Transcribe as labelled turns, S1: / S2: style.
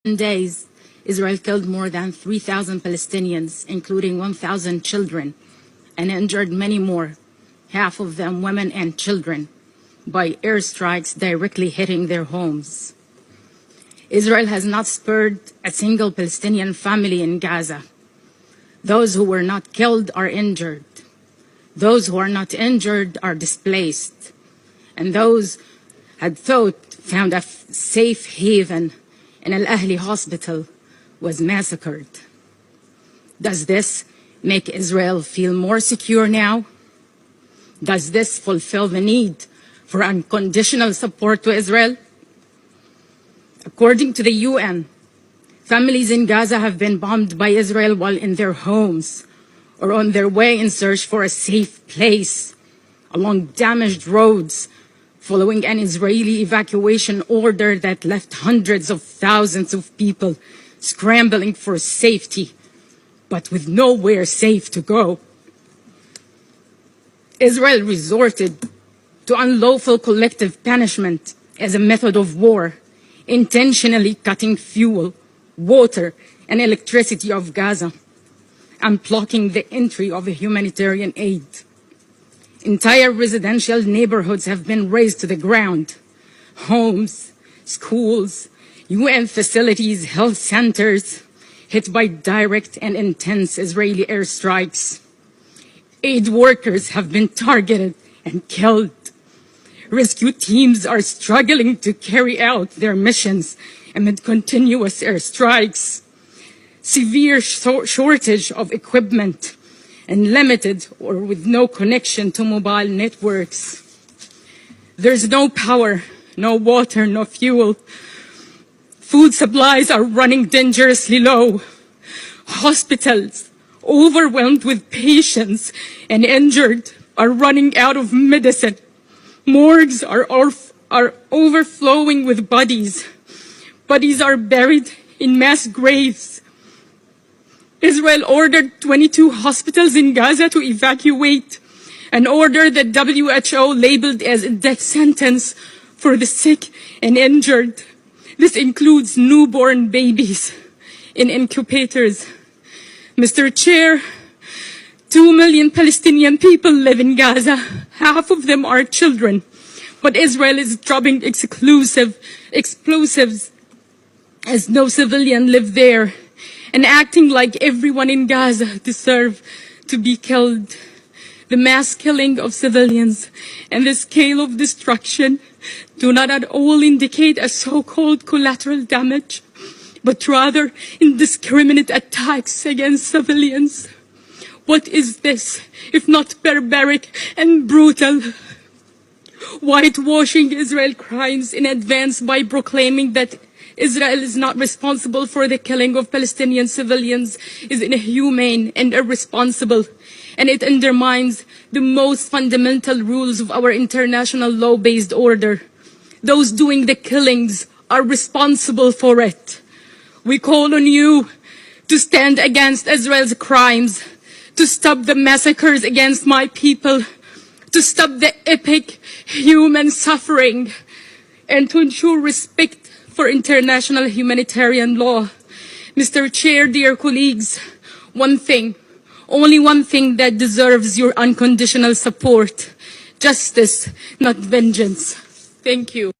S1: days, Israel killed more than 3,000 Palestinians, including 1,000 children, and injured many more, half of them women and children, by airstrikes directly hitting their homes. Israel has not spared a single Palestinian family in Gaza. Those who were not killed are injured. Those who are not injured are displaced. And those had found a safe haven in Al-Ahli hospital was massacred. Does this make Israel feel more secure now? Does this fulfill the need for unconditional support to Israel? According to the UN, families in Gaza have been bombed by Israel while in their homes or on their way in search for a safe place along damaged roads following an Israeli evacuation order that left hundreds of thousands of people scrambling for safety, but with nowhere safe to go. Israel resorted to unlawful collective punishment as a method of war, intentionally cutting fuel, water, and electricity of Gaza, and blocking the entry of humanitarian aid. Entire residential neighborhoods have been razed to the ground. Homes, schools, UN facilities, health centers, hit by direct and intense Israeli airstrikes. Aid workers have been targeted and killed. Rescue teams are struggling to carry out their missions amid continuous airstrikes. Severe shortage of equipment and limited or with no connection to mobile networks. There's no power, no water, no fuel. Food supplies are running dangerously low. Hospitals, overwhelmed with patients and injured, are running out of medicine. Morgues are overflowing with bodies. Bodies are buried in mass graves. Israel ordered 22 hospitals in Gaza to evacuate, an order that WHO labeled as a death sentence for the sick and injured. This includes newborn babies in incubators. Mr. Chair, 2 million Palestinian people live in Gaza. Half of them are children. But Israel is dropping explosives as no civilian live there, and acting like everyone in Gaza deserves to be killed. The mass killing of civilians and the scale of destruction do not at all indicate a so-called collateral damage, but rather indiscriminate attacks against civilians. What is this, if not barbaric and brutal? Whitewashing Israel crimes in advance by proclaiming that Israel is not responsible for the killing of Palestinian civilians is inhumane and irresponsible, and it undermines the most fundamental rules of our international law-based order. Those doing the killings are responsible for it. We call on you to stand against Israel's crimes, to stop the massacres against my people, to stop the epic human suffering, and to ensure respect for international humanitarian law. Mr. Chair, dear colleagues, one thing, only one thing that deserves your unconditional support: justice, not vengeance. Thank you.